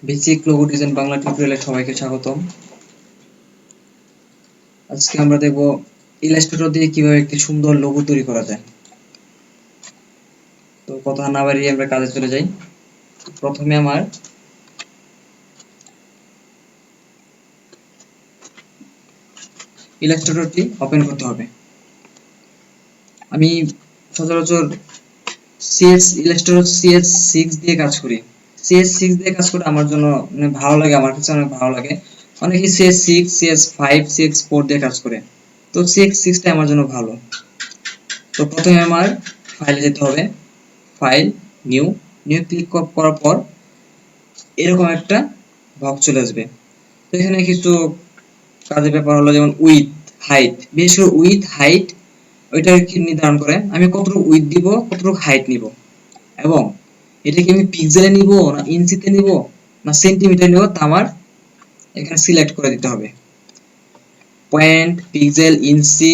Basic logo design Bangla টিউটোরিয়ালে সবাইকে স্বাগতম। আজকে আমরা দেখব ইলাস্ট্রেটর দিয়ে কিভাবে একটি সুন্দর লোগো তৈরি করা যায়। তো কথা না বাড়িয়ে আমরা কাজে চলে যাই। প্রথমে আমার ইলাস্ট্রেটরটি ওপেন করতে হবে। আমি সচরাচর ইলাস্ট্রেটর CS6 দিয়ে কাজ করি। CS6 দিয়ে কাজ করে আমার জন্য ভালো লাগে, আমার কাছে অনেক ভালো লাগে। অনেকে CS6, CS5, CS4 দিয়ে কাজ করে, তো CS6 টা আমার জন্য ভালো। তো প্রথমে আমার ফাইলে যেতে হবে, ফাইল, নিউ ক্লিক করার পর এরকম একটা বক্স চলে আসবে। তো এখানে কিছু কাজের ব্যাপার হলো, যেমন উইথ, হাইট, বিশেষ করে উইথ হাইট ওইটা কি নির্ধারণ করে আমি কতটুকু উইথ দিব, কতটুকু হাইট নিব, এবং এটা কি আমি পিক্সেলে নিব না ইঞ্চিতে নিব না সেন্টিমিটার নিব, তা আমার এখানে সিলেক্ট করে দিতে হবে। পয়েন্ট, পিক্সেল, ইঞ্চি,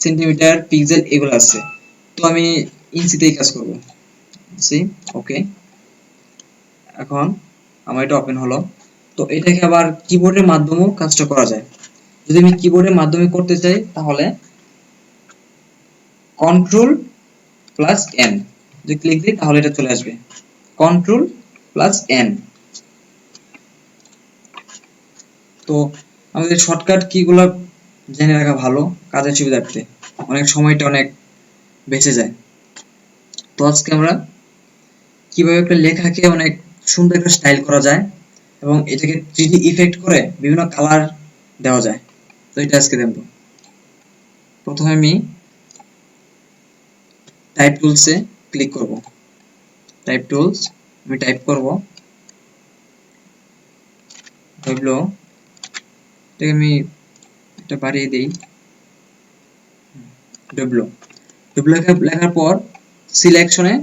সেন্টিমিটার, পিক্সেল এগুলো আছে, তো আমি ইঞ্চিতেই কাজ করব। ওকে, এখন আমার এটা ওপেন হলো। তো এটাকে আবার কিবোর্ডের মাধ্যমেও কাজটা করা যায়। যদি আমি কিবোর্ডের মাধ্যমে করতে চাই তাহলে কন্ট্রোল প্লাস এন যদি ক্লিক দিই তাহলে এটা চলে আসবে, কন্ট্রোল প্লাস এন। তো আমাদের শর্টকাট কিগুলো জেনে রাখা ভালো কাজের সুবিধার্থে, অনেক সময়টা অনেক বেঁচে যায়। তো আজকে আমরা কিভাবে একটা লেখাকে অনেক সুন্দর একটা স্টাইল করা যায় এবং এটাকে 3D ইফেক্ট করে বিভিন্ন কালার দেওয়া যায়, তো এটা আজকে দেখব। প্রথমে আমি টাইপ টুলসে ক্লিক করব, টাইপ টুলস, আমি টাইপ করব ডব্লিউ, এটাকে আমি এটা বাড়িয়ে দেই, ডব্লিউ লেখার পর সিলেকশনে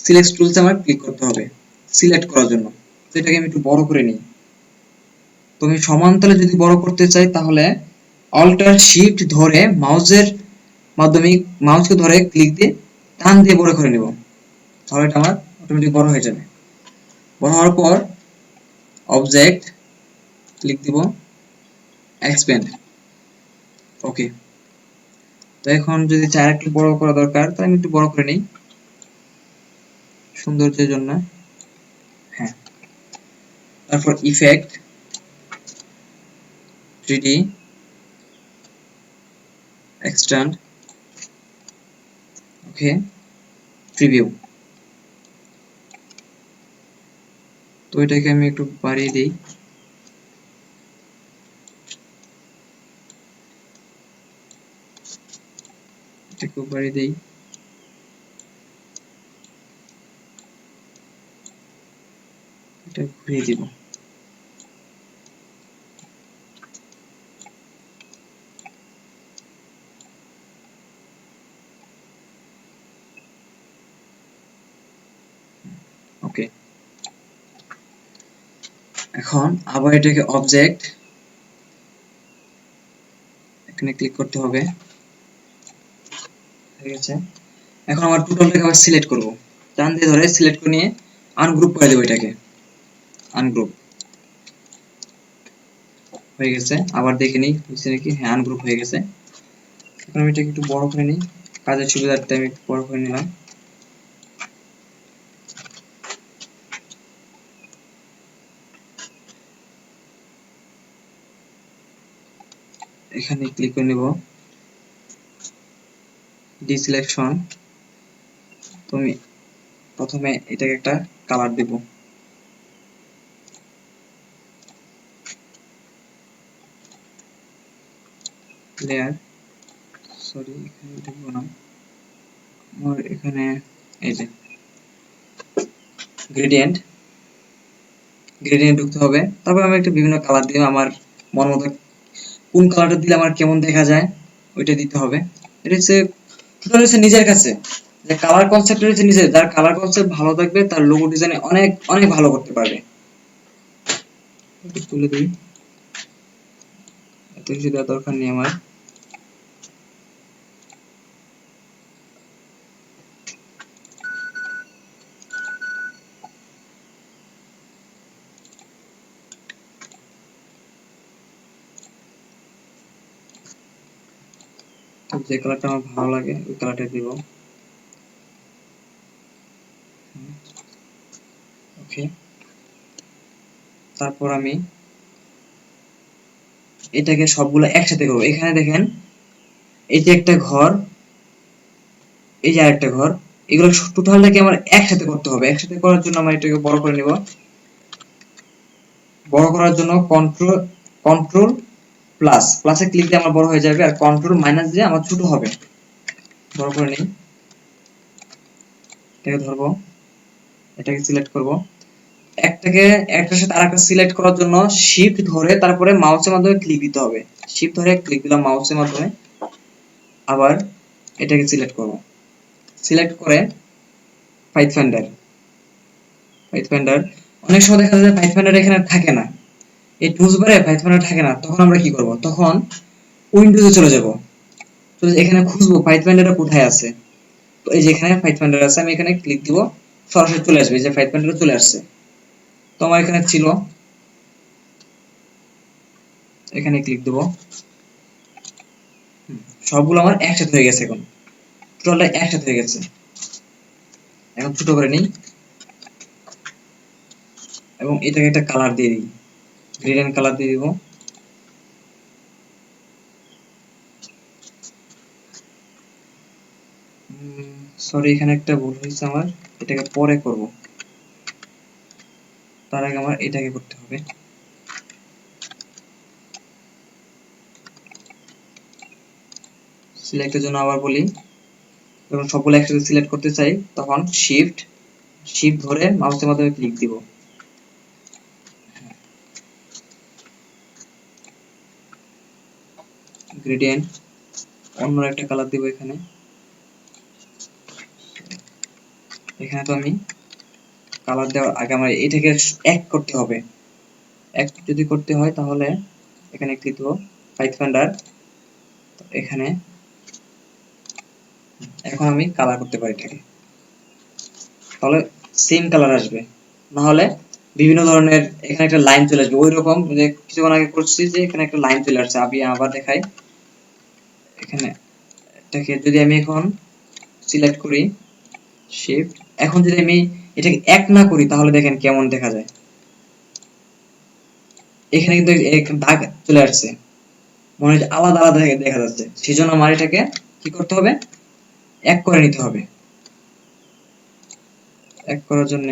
সিলেক্ট টুলসে আমার ক্লিক করতে হবে সিলেক্ট করার জন্য। তো এটাকে আমি একটু বড় করে নিই। তো আমি সমান্তরালে যদি বড় করতে চাই তাহলে অল্টার শিফট ধরে মাউসের মাধ্যমে মাউসকে ধরে ক্লিক দিয়ে টান দিয়ে বড় করে নেব, তাহলে এটা আমার অটোমেটিক বড় হয়ে যাবে। বড় হওয়ার পর অবজেক্ট ক্লিক দিব, এক্সপ্যান্ড, ওকে। তো এখন যদি চাই একটু বড় করা দরকার তাহলে আমি একটু বড় করে নিই সৌন্দর্যের জন্য। হ্যাঁ, তারপর ইফেক্ট, 3D এক্সটেন্ড, ওকে, প্রিভিউ। তো এটাকে আমি একটু বাড়িয়ে দিই, একটু বাড়িয়ে দিই, এটা ঘুরিয়ে দিব। ওকে, এখন আবার এটাকে অবজেক্ট, এখানে ক্লিক করতে হবে, হয়ে গেছে। এখন আমার টোটালটাকে আবার সিলেক্ট করব, টান দিয়ে ধরে সিলেক্ট করে নিয়ে আনগ্রুপ করে দেবো, এটাকে আনগ্রুপ হয়ে গেছে। আবার দেখে নিই হয়েছে নাকি, হ্যাঁ আনগ্রুপ হয়ে গেছে। এখন আমি এটাকে একটু বড় করে নিই, কাজের সুবিধার্থে আমি একটু বড় করে নিলাম। এখানে ক্লিক করে নেব, ডিসিলেকশন। তো আমি প্রথমে এটাকে একটা কালার দেব, লেয়ার, সরি এখানে দেবো না, আমার এখানে এই যে গ্রেডিয়েন্ট, ঢুকতে হবে। তারপর আমি একটা বিভিন্ন কালার দিলাম, আমার মন মতো কোন কালারটা দিলে আমার কেমন দেখা যায় ওইটা দিতে হবে। এটা হচ্ছে টোটাল হচ্ছে নিজের কাছে, যে কালার কনসেপ্ট হচ্ছে নিজের, যার কালার কনসেপ্ট ভালো থাকবে তার লোগো ডিজাইনে অনেক অনেক ভালো করতে পারবে। তুলে দিই, এত কিছু দেওয়ার দরকার নেই আমার। তো যে কালারটা আমার ভালো লাগে ওই কালারটা দিব। ওকে, তারপর আমি এটাকে সবগুলো একসাথে করবো। এখানে দেখেন এই যে একটা ঘর, এই যে আরেকটা ঘর, এগুলো টোটালটাকে আমার একসাথে করতে হবে। একসাথে করার জন্য আমরা এটাকে বড় করে নিব। বড় করার জন্য কন্ট্রোল কন্ট্রোল প্লাস, প্লাসে ক্লিক দিয়ে আমার বড় হয়ে যাবে, আর কন্ট্রোল মাইনাস দিয়ে আমার ছোট হবে। বড় করে নিই, এটাকে ধরবো, এটাকে সিলেক্ট করব। একটাকে একটার সাথে আরেকটা সিলেক্ট করার জন্য শিফট ধরে তারপরে মাউসের মাধ্যমে ক্লিক দিতে হবে। শিফট ধরে ক্লিক দিলাম মাউসের মাধ্যমে, আবার এটাকে সিলেক্ট করব। সিলেক্ট করে পাইথফাইন্ডার, পাইথফাইন্ডার অনেক সময় দেখা যায় পাইথফাইন্ডার এখানে থাকে না, এই টুলস বারে পাইথফাইন্ডার থাকে না, তখন আমরা কি করব? তখন উইন্ডোজে চলে যাব। তো এখানে খুঁজবো পাইথফাইন্ডারটা কোথায় আছে। তো এই যে এখানে পাইথফাইন্ডার আছে, আমি এখানে ক্লিক দিব, সরাসরি চলে আসবে, এই যে পাইথফাইন্ডার চলে আসছে। তো আমার এখানে ছিল, এখানে ক্লিক দেব, সবগুলো আমার একসাথে হয়ে গেছে। এখন টোটালটা একসাথে হয়ে গেছে। এখন ছোট করে নিই এবং এটাকে একটা কালার দিয়ে দিই, গ্রেডিয়েন্ট কালার দিয়ে দিব। সরি, এখানে একটা ভুল হয়েছে আমার, এটাকে পরে করব, তার আগে আমার এটাকে করতে হবে। সিলেক্টের জন্য আবার বলি, যখন সবগুলো একসাথে সিলেক্ট করতে চাই তখন শিফট শিফট ধরে মাউসের মাধ্যমে ক্লিক দিব। গ্রেডিয়েন্ট অন্য একটা কালার দিব। এখানে এখানে তো আমি কালার দেওয়ার আগে আমার এটাকে এক করতে হবে। এক যদি করতে হয় তাহলে এখানে ক্লিক দেব, পাইথফাইন্ডার, এখানে এখন আমি কালার করতে পারি এটাকে, তাহলে সেম কালার আসবে। না হলে বিভিন্ন ধরনের এখানে একটা লাইন চলে আসবে, ওই রকম যে কিছুক্ষণ আগে করছি যে এখানে একটা লাইন চলে আসছে। আমি আবার দেখাই, এখানে এটাকে যদি আমি এখন সিলেক্ট করি শিফট, এখন যদি আমি এটাকে এক না করি তাহলে দেখেন কেমন দেখা যায়। এখানে কিন্তু একটা দাগ চলে আসছে, মনে হচ্ছে আলাদা আলাদা দেখা যাচ্ছে। সেই জন্য আমার এটাকে কি করতে হবে? এক করে নিতে হবে। এক করার জন্য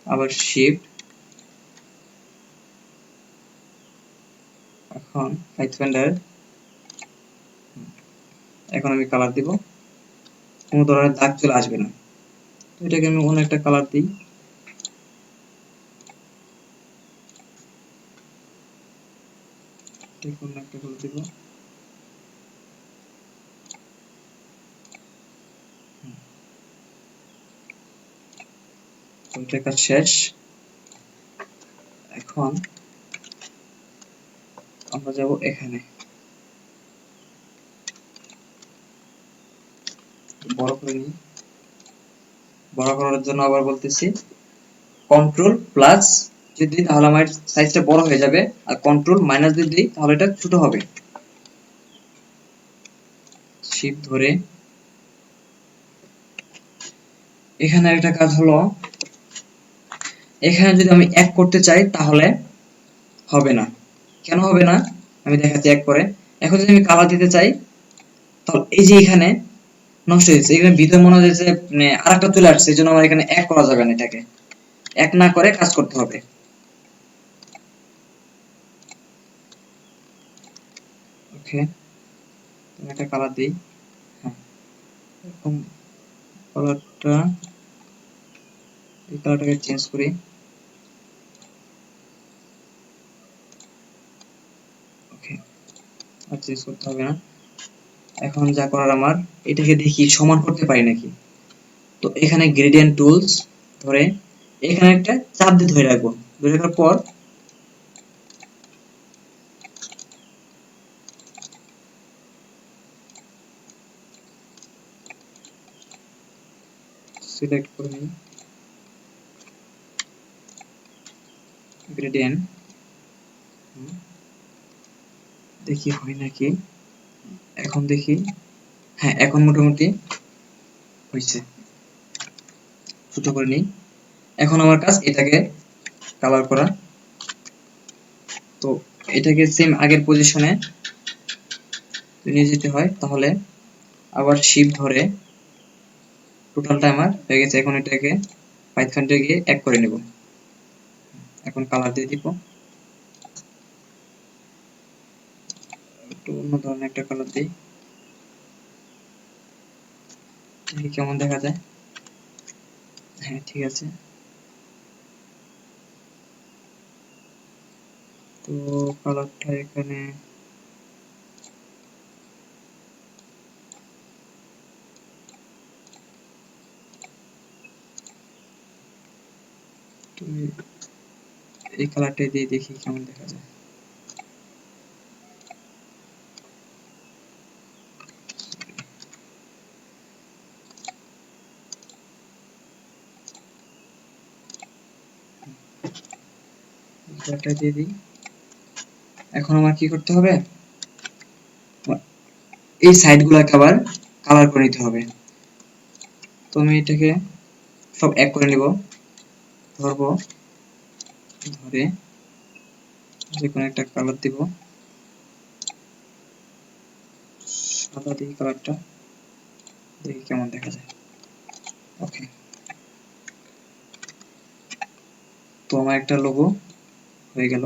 আবার শিফট, এখন পাইথফাইন্ডার, এখন আমি কালার দিব, কোনো ধরনের দাগ চলে আসবে না। তো এটাকে আমি অন্য একটা কালার দিই, অন্য একটা কালার দিব। তো এটা কাজ শেষ। এখন আমরা যাব এখানে, বড় করে নিই। বড় করার জন্য আবার বলতেছি কন্ট্রোল প্লাস যদি দিই তাহলে আমার সাইজটা বড় হয়ে যাবে, আর কন্ট্রোল মাইনাস যদি দিই তাহলে এটা ছোট হবে। শিফট ধরে এখানে একটা কাজ হলো, এখানে যদি আমি এক করতে চাই তাহলে হবে না। কেন হবে না আমি দেখাচ্ছি এক করে। এখন যদি আমি কালার দিতে চাই তাহলে এই যে এখানে নষ্ট হয়েছে, এখানে ভিতরে মনে হচ্ছে মানে আরেকটা চলে আসছে, এই জন্য আমার এখানে এক করা যাবে না, এটাকে এক না করে কাজ করতে হবে। ওকে, একটা কালার দিই। হ্যাঁ, এরকম কালারটা, এই কালারটাকে চেঞ্জ করি। ওকে, আর চেঞ্জ করতে হবে না। এখন যা করার আমার এটাকে দেখি সমান করতে পারি নাকি। তো এখানে গ্রেডিয়েন্ট টুলস ধরে এখানে একটা চাপ দিয়ে ধরে রাখবো, ধরে রাখার পর সিলেক্ট করে নিই গ্রেডিয়েন্ট, দেখি হয় নাকি। এখন দেখি, হ্যাঁ এখন মোটামুটি হয়েছে। ছোট করে নিই। এখন আমার কাজ এটাকে কালার করা। তো এটাকে সেম আগের পজিশনে নিয়ে যেতে হয়, তাহলে আবার শিফট ধরে টোটালটা আমার হয়ে গেছে। এখন এটাকে পাইথনটা গিয়ে এক করে নেব। এখন কালার দিয়ে দিব, একটু অন্য ধরনের একটা কালার দিই, দেখি কেমন দেখা যায়। হ্যাঁ ঠিক আছে। তো কালারটা এখানে তুমি এই কালারটা দিয়ে দেখি কেমন দেখা যায়। কালারটা দিয়ে দিই। এখন আমার কি করতে হবে, এই সাইডগুলোকে আবার কালার করে নিতে হবে। তো আমি এটাকে সব এক করে নিব, ধরবো, ধরে যে কোনো একটা কালার দিব, সাদা দিই কালারটা, দেখি কেমন দেখা যায়। ওকে, তো আমার একটা লোগো হয়ে গেল।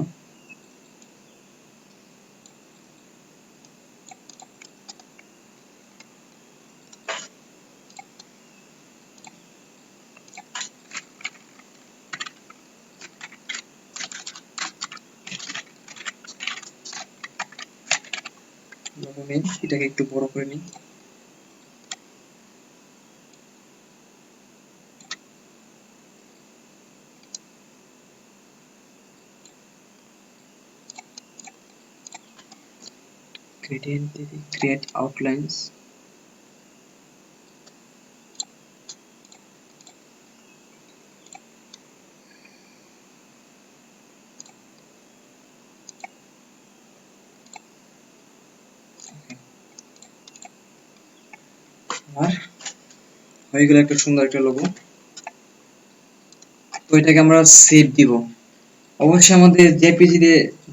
লোগো নেই, এটাকে একটু বড় করে নিই। গ্রেডিয়েন্ট দিই, ক্রিয়েট আউটলাইন্স। আর হয়ে গেল একটা সুন্দর একটা লোগো। তো এটাকে আমরা সেভ দিব। অবশ্যই আমাদের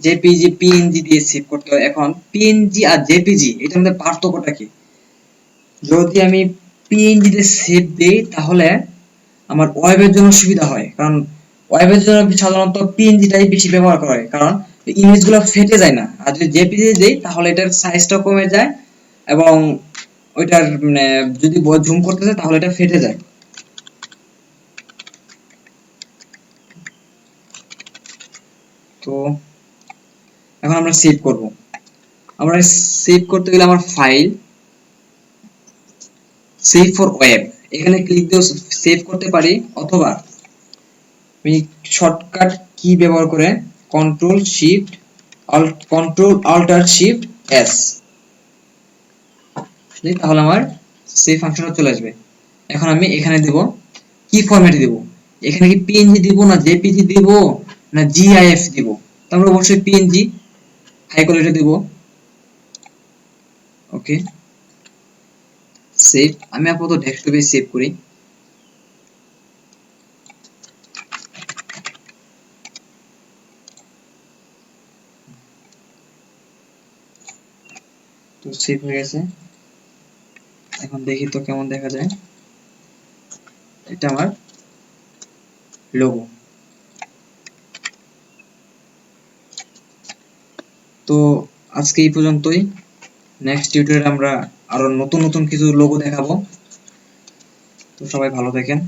জেপিজি পিএনজি দিয়ে সেভ করতে হয়। এখন পিএনজি আর জেপিজি এটার মধ্যে পার্থক্যটা কি? যদি আমি পিএনজি তে সেভ দেই তাহলে আমার ওয়েবের জন্য সুবিধা হয়, কারণ ওয়েবের জন্য সাধারণত পিএনজিটাই বেশি ব্যবহার করা হয়, কারণ ইমেজগুলো ফেটে যায় না। আর যদি জেপিজি দেই তাহলে এটার সাইজটা কমে যায় এবং ওইটার মানে যদি জুম করতে যায় তাহলে এটা ফেটে যায়। তো এখন আমরা সেভ করব। আমরা সেভ করতে গেলে আমার ফাইল, সেভ ফর ওয়েব, এখানে ক্লিক দিয়ে সেভ করতে পারি, অথবা আমি শর্টকাট কি ব্যবহার করে কন্ট্রোল অল্টার শিফট এস, তাহলে আমার সেভ ফাংশনটা চলে আসবে। এখন আমি এখানে দেব কি ফরম্যাটে দেব, এখানে কি পিএনজি দিব না জেপিজি দিব না জিআইএফ দিব, তারপরে অবশ্যই পিএনজি হাই কোয়ালিটি দেব। ওকে, সেভ। আমি আপাতত ডেস্কটপে সেভ করি। তো সেভ হয়ে গেছে। এখন দেখি তো কেমন দেখা যায়। এটা আমার লোগো। তো আজকে এই পর্যন্তই। নেক্সট টিউটোরিয়ালে আমরা আরো নতুন নতুন কিছু লোগো দেখাবো। তো সবাই ভালো থাকেন।